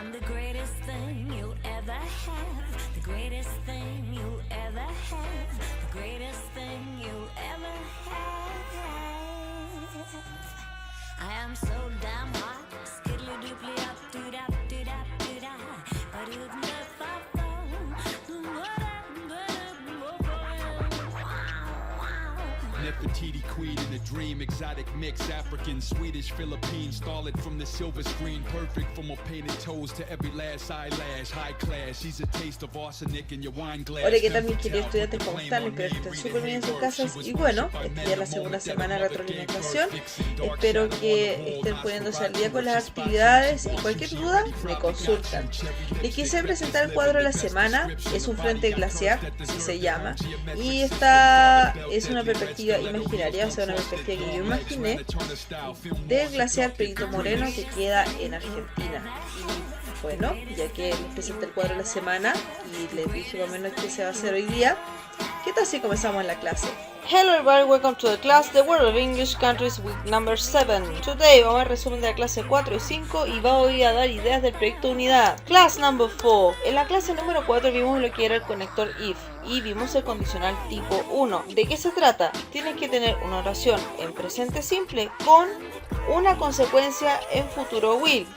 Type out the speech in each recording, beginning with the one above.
I'm the greatest thing you'll ever have. The greatest thing you'll ever have. The greatest thing you'll ever have. I am so damn hot. Skiddly dooply up to da do da do da. But you'd never Nefertiti queen in a dream, exotic mix, African, Swedish, Philippine, starlet from the silver screen, perfect from her painted toes to every last eyelash, high class, she's a taste of arsenic in your wine glass. Hola, ¿qué tal mis queridos estudiantes? ¿Cómo están? Espero que estén súper bien en sus casas. Y bueno, esta ya es la segunda semana de retroalimentación. Espero que estén poniéndose al día con las actividades y cualquier duda me consultan. Les quise presentar el cuadro de la semana. Es un frente glaciar, así se llama. Y esta es una perspectiva imaginaria, o sea, una perspectiva que yo imaginé del glaciar Perito Moreno que queda en Argentina. Y bueno, ya que les presenté el cuadro de la semana y les dije más o menos qué se va a hacer hoy día, ¿qué tal si comenzamos la clase? Hello everybody, welcome to the class, the World of English Countries week number 7. Today vamos a ver resumen de la clase 4 y 5 y voy a dar ideas del proyecto unidad. Class number 4. En la clase número 4 vimos lo que era el conector if y vimos el condicional tipo 1. ¿De qué se trata? Tienes que tener una oración en presente simple con una consecuencia en futuro will.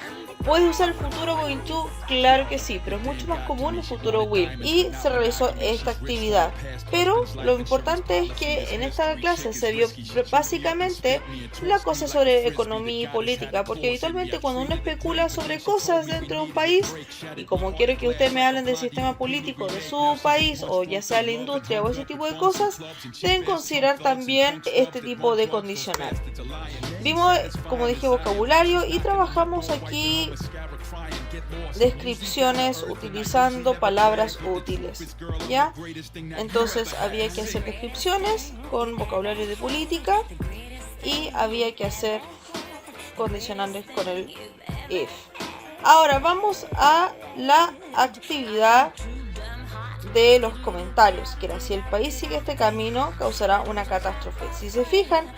¿Puedes usar el futuro going to? Claro que sí, pero es mucho más común el futuro will. Y se realizó esta actividad. Pero lo importante es que en esta clase se vio básicamente la cosa sobre economía y política. Porque habitualmente cuando uno especula sobre cosas dentro de un país, y como quiero que ustedes me hablen del sistema político de su país, o ya sea la industria o ese tipo de cosas, deben considerar también este tipo de condicional. Vimos, como dije, vocabulario y trabajamos aquí descripciones utilizando palabras útiles, ¿ya? Entonces había que hacer descripciones con vocabulario de política y había que hacer condicionales con el if. Ahora vamos a la actividad de los comentarios, que era: si el país sigue este camino causará una catástrofe. Si se fijan,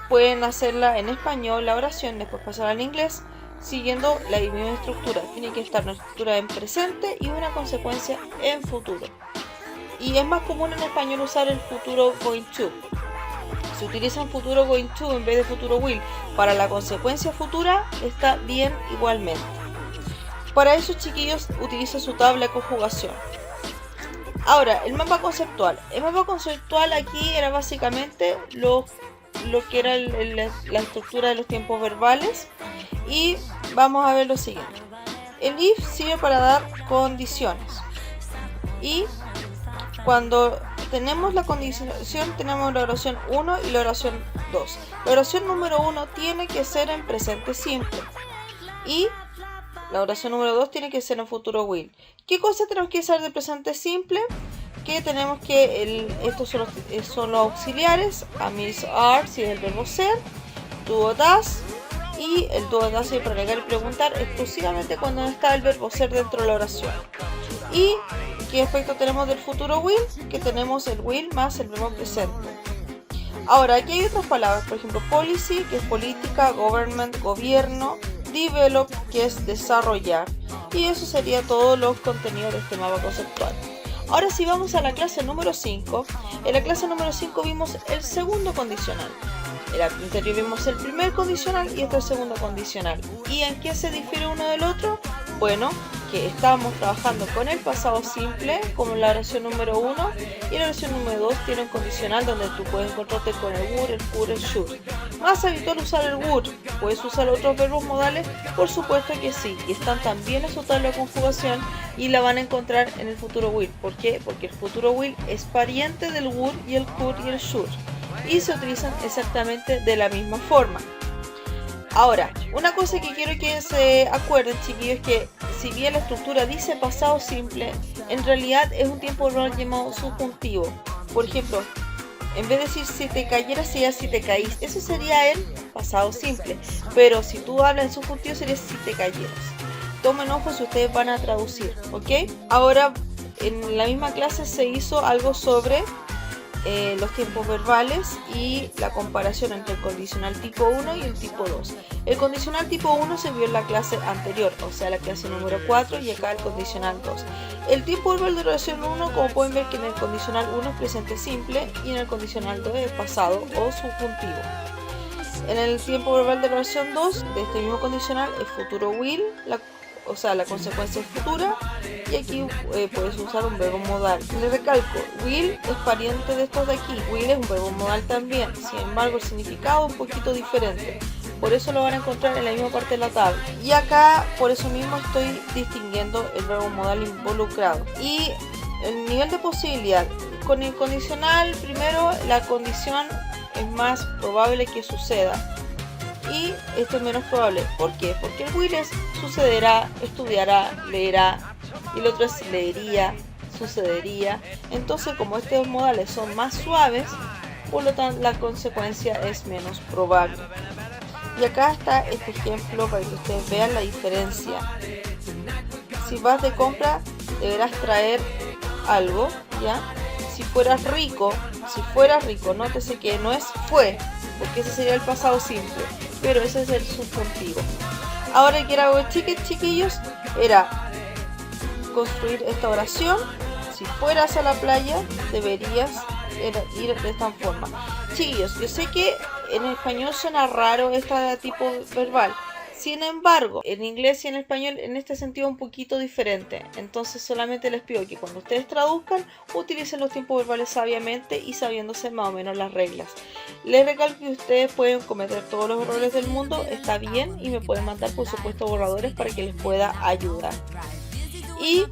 pueden hacerla en español la oración, después pasar al inglés siguiendo la misma estructura. Tiene que estar una estructura en presente y una consecuencia en futuro. Y es más común en español usar el futuro going to. Si utilizan futuro going to en vez de futuro will para la consecuencia futura, está bien igualmente. Para eso, chiquillos, utiliza su tabla de conjugación. Ahora, el mapa conceptual. El mapa conceptual aquí era básicamente lo que era la estructura de los tiempos verbales. Y vamos a ver lo siguiente. El if sirve para dar condiciones. Y cuando tenemos la condición, tenemos la oración 1 y la oración 2. La oración número 1 tiene que ser en presente simple. Y la oración número 2 tiene que ser en futuro will. ¿Qué cosa tenemos que hacer de presente simple? Que tenemos que estos son los auxiliares. Am, is, are, si es el verbo ser. Do o does. Y el do o does sirve para agregar y preguntar exclusivamente cuando no está el verbo ser dentro de la oración. ¿Y qué efecto tenemos del futuro will? Que tenemos el will más el verbo presente. Ahora, aquí hay otras palabras, por ejemplo, policy, que es política, government, gobierno, develop, que es desarrollar. Y eso sería todos los contenidos de este mapa conceptual. Ahora sí, vamos a la clase número 5. En la clase número 5 vimos el segundo condicional. En la anterior vimos el primer condicional y este el segundo condicional. ¿Y en qué se difiere uno del otro? Bueno, que estábamos trabajando con el pasado simple, como la oración número 1, y la oración número 2 tiene un condicional donde tú puedes encontrarte con el would, el could, el should. ¿Más habitual usar el would? ¿Puedes usar otros verbos modales? Por supuesto que sí, y están también en su tabla de conjugación y la van a encontrar en el futuro will. ¿Por qué? Porque el futuro will es pariente del would y el could y el should, y se utilizan exactamente de la misma forma. Ahora, una cosa que quiero que se acuerden, chiquillos, es que si bien la estructura dice pasado simple, en realidad es un tiempo verbal llamado subjuntivo. Por ejemplo, en vez de decir si te cayeras, sería si te caís. Eso sería el pasado simple. Pero si tú hablas en subjuntivo, sería si te cayeras. Tomen ojo si ustedes van a traducir, ¿ok? Ahora, en la misma clase se hizo algo sobre los tiempos verbales y la comparación entre el condicional tipo 1 y el tipo 2. El condicional tipo 1 se vio en la clase anterior, o sea la clase número 4, y acá el condicional 2. El tiempo verbal de oración 1, como pueden ver que en el condicional 1 es presente simple y en el condicional 2 es pasado o subjuntivo. En el tiempo verbal de oración 2 de este mismo condicional es futuro will, o sea la consecuencia es futura, y aquí puedes usar un verbo modal. Les recalco, will es pariente de estos de aquí, will es un verbo modal también, sin embargo el significado es un poquito diferente, por eso lo van a encontrar en la misma parte de la tabla. Y acá por eso mismo estoy distinguiendo el verbo modal involucrado. Y el nivel de posibilidad, con el condicional primero la condición es más probable que suceda y esto es menos probable. ¿Por qué? Porque el will es sucederá, estudiará, leerá, y el otro es leería, sucedería. Entonces, como estos modales son más suaves, por lo tanto la consecuencia es menos probable. Y acá está este ejemplo para que ustedes vean la diferencia. Si vas de compra, deberás traer algo, ¿ya? Si fueras rico, nótese que no es fue, porque ese sería el pasado simple, pero ese es el subjuntivo. Ahora que era chiquillos, era construir esta oración. Si fueras a la playa, deberías ir de esta forma. Chiquillos, yo sé que en español suena raro este tipo verbal. Sin embargo, en inglés y en español en este sentido un poquito diferente. Entonces solamente les pido que cuando ustedes traduzcan, utilicen los tiempos verbales sabiamente y sabiéndose más o menos las reglas. Les recalco que ustedes pueden cometer todos los errores del mundo, está bien, y me pueden mandar por supuesto borradores para que les pueda ayudar. Y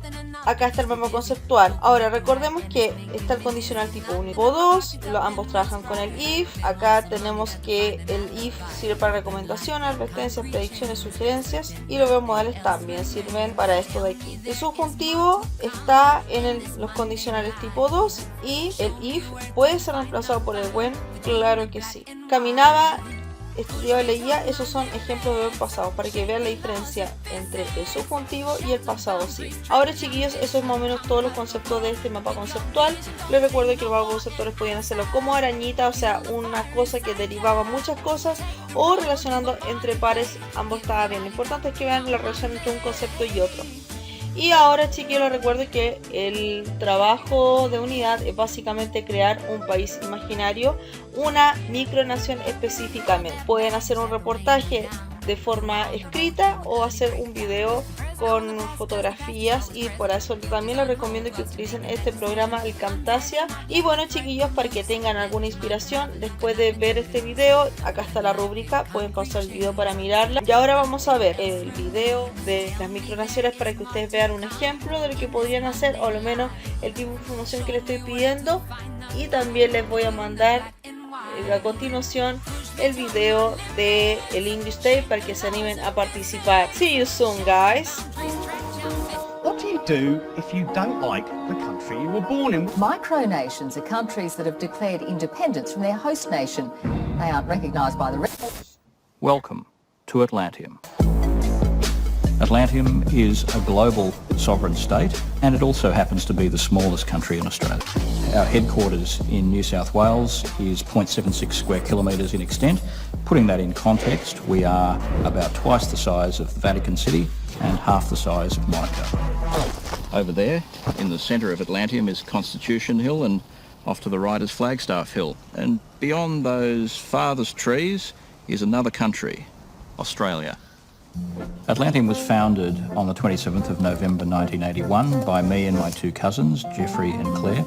acá está el verbo conceptual. Ahora recordemos que está el condicional tipo 1 y tipo 2, ambos trabajan con el if. Acá tenemos que el if sirve para recomendación, advertencias, predicciones, sugerencias, y los verbos modales también sirven para esto de aquí. El subjuntivo está en los condicionales tipo 2 y el if puede ser reemplazado por el when, claro que sí. Caminaba, estudiaba y leía, esos son ejemplos de verbo pasado para que vean la diferencia entre el subjuntivo y el pasado sí. Ahora chiquillos, eso es más o menos todos los conceptos de este mapa conceptual. Les recuerdo que los verbos conceptuales podían hacerlo como arañita, o sea, una cosa que derivaba muchas cosas, o relacionando entre pares, ambos estaba bien. Lo importante es que vean la relación entre un concepto y otro. Y ahora chiquillos, les recuerdo que el trabajo de unidad es básicamente crear un país imaginario, una micronación específicamente. Pueden hacer un reportaje de forma escrita o hacer un video con fotografías, y por eso también les recomiendo que utilicen este programa, el Camtasia. Y bueno chiquillos, para que tengan alguna inspiración después de ver este video, acá está la rúbrica, pueden pausar el video para mirarla. Y ahora vamos a ver el video de las micronaciones para que ustedes vean un ejemplo de lo que podrían hacer, o al menos el tipo de información que les estoy pidiendo. Y también les voy a mandar a continuación el video de el English Day para que se animen a participar. See you soon, guys. What do you do if you don't like the country you were born in? Micronations are countries that have declared independence from their host nation. They aren't recognised by the... Welcome to Atlantium. Atlantium is a global sovereign state, and it also happens to be the smallest country in Australia. Our headquarters in New South Wales is 0.76 square kilometres in extent. Putting that in context, we are about twice the size of Vatican City and half the size of Monaco. Over there, in the centre of Atlantium, is Constitution Hill, and off to the right is Flagstaff Hill. And beyond those farthest trees is another country, Australia. Atlantium was founded on the 27th of November 1981 by me and my two cousins, Jeffrey and Claire.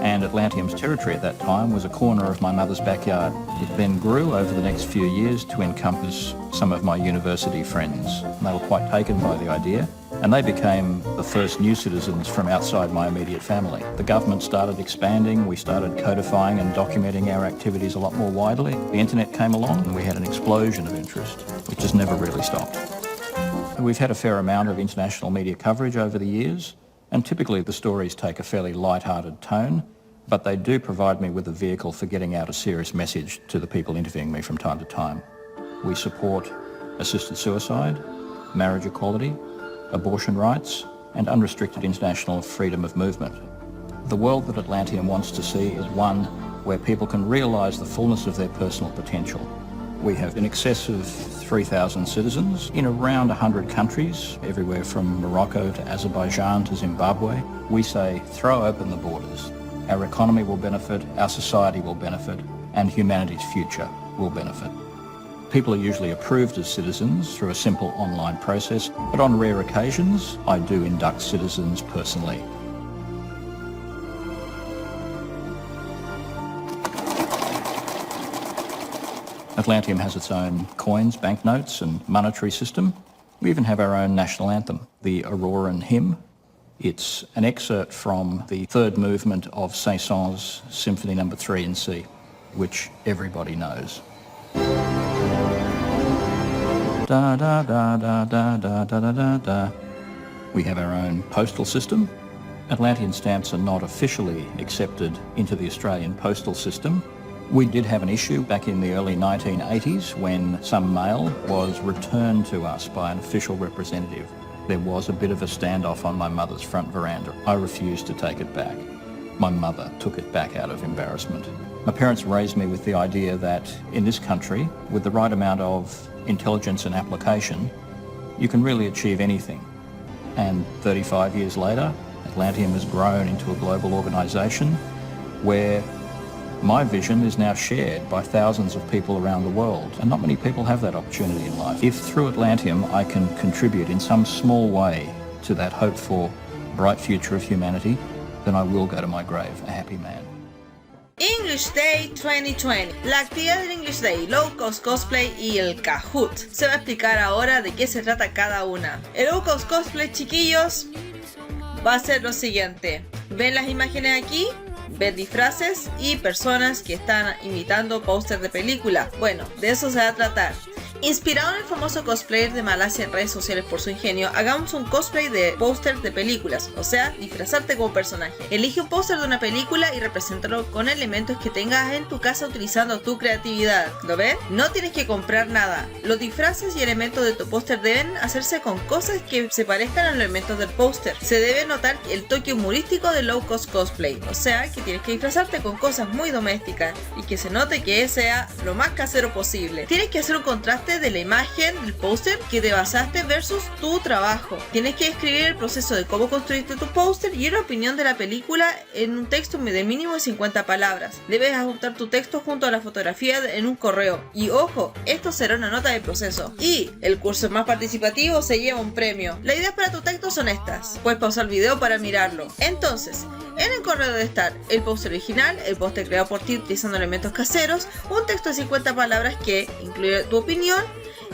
And Atlantium's territory at that time was a corner of my mother's backyard. It then grew over the next few years to encompass some of my university friends. And they were quite taken by the idea, and they became the first new citizens from outside my immediate family. The government started expanding, we started codifying and documenting our activities a lot more widely. The internet came along and we had an explosion of interest, which has never really stopped. We've had a fair amount of international media coverage over the years, and typically the stories take a fairly light-hearted tone, but they do provide me with a vehicle for getting out a serious message to the people interviewing me from time to time. We support assisted suicide, marriage equality, abortion rights, and unrestricted international freedom of movement. The world that Atlanteum wants to see is one where people can realise the fullness of their personal potential. We have in excess of 3,000 citizens in around 100 countries, everywhere from Morocco to Azerbaijan to Zimbabwe. We say, throw open the borders. Our economy will benefit, our society will benefit, and humanity's future will benefit. People are usually approved as citizens through a simple online process, but on rare occasions, I do induct citizens personally. Atlanteum has its own coins, banknotes and monetary system. We even have our own national anthem, the Auroran Hymn. It's an excerpt from the third movement of Saint-Saëns Symphony No. 3 in C, which everybody knows. Da da da da da da da da da. We have our own postal system. Atlantean stamps are not officially accepted into the Australian postal system. We did have an issue back in the early 1980s when some mail was returned to us by an official representative. There was a bit of a standoff on my mother's front veranda. I refused to take it back. My mother took it back out of embarrassment. My parents raised me with the idea that in this country, with the right amount of intelligence and application, you can really achieve anything. And 35 years later, Atlanteum has grown into a global organisation where my vision is now shared by thousands of people around the world, and not many people have that opportunity in life. If through Atlanteum I can contribute in some small way to that hoped-for bright future of humanity, then I will go to my grave a happy man. English Day 2020. La actividad del English Day, Low Cost Cosplay y el Kahoot. Se va a explicar ahora de qué se trata cada una. El Low Cost Cosplay, chiquillos, va a ser lo siguiente. ¿Ven las imágenes aquí? Ver disfraces y personas que están imitando pósters de película. Bueno, de eso se va a tratar. Inspirado en el famoso cosplayer de Malasia en redes sociales por su ingenio, hagamos un cosplay de póster de películas, o sea, disfrazarte como personaje. Elige un póster de una película y represéntalo con elementos que tengas en tu casa utilizando tu creatividad. ¿Lo ves? No tienes que comprar nada. Los disfraces y elementos de tu póster deben hacerse con cosas que se parezcan a los elementos del póster. Se debe notar el toque humorístico de low cost cosplay, o sea, que tienes que disfrazarte con cosas muy domésticas y que se note que sea lo más casero posible. Tienes que hacer un contraste de la imagen del póster que te basaste versus tu trabajo. Tienes que escribir el proceso de cómo construiste tu póster y una opinión de la película en un texto de mínimo de 50 palabras. Debes adjuntar tu texto junto a la fotografía en un correo. Y ojo, esto será una nota de proceso. Y el curso más participativo se lleva un premio. Las ideas para tu texto son estas. Puedes pausar el video para mirarlo. Entonces, en el correo debe estar el póster original, el póster creado por ti utilizando elementos caseros, un texto de 50 palabras que incluye tu opinión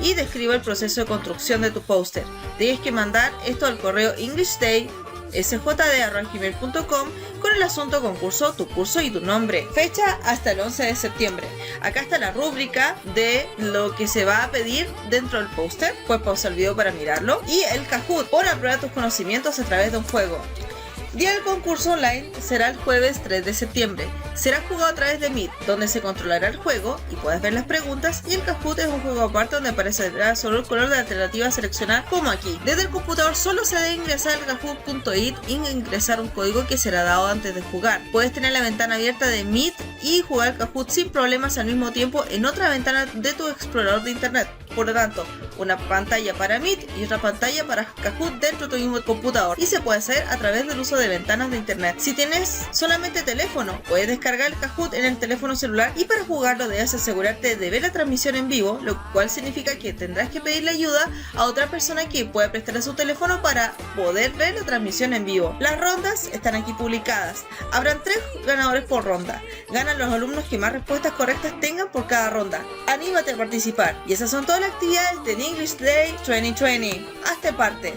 y describe el proceso de construcción de tu póster. Tienes que mandar esto al correo englishday.sjd@gmail.com con el asunto concurso, tu curso y tu nombre. Fecha hasta el 11 de septiembre. Acá está la rúbrica de lo que se va a pedir dentro del póster. Puedes pausar el video para mirarlo. Y el Kahoot, pon a prueba tus conocimientos a través de un juego. Día del concurso online será el jueves 3 de septiembre. Será jugado a través de Meet, donde se controlará el juego y puedes ver las preguntas, y el Kahoot es un juego aparte donde aparecerá solo el color de la alternativa a seleccionar, como aquí. Desde el computador solo se debe ingresar al kahoot.it y ingresar un código que será dado antes de jugar. Puedes tener la ventana abierta de Meet y jugar Kahoot sin problemas al mismo tiempo en otra ventana de tu explorador de internet. Por lo tanto, una pantalla para Meet y otra pantalla para Kahoot dentro de tu mismo computador, y se puede hacer a través del uso de ventanas de internet. Si tienes solamente teléfono, puedes descargar el Kahoot en el teléfono celular, y para jugarlo debes asegurarte de ver la transmisión en vivo, lo cual significa que tendrás que pedirle ayuda a otra persona que pueda prestarle su teléfono para poder ver la transmisión en vivo. Las rondas están aquí publicadas. Habrán 3 ganadores por ronda. Ganan los alumnos que más respuestas correctas tengan por cada ronda. Anímate a participar. Y esas son todas las actividades de English Day 2020. Hazte parte.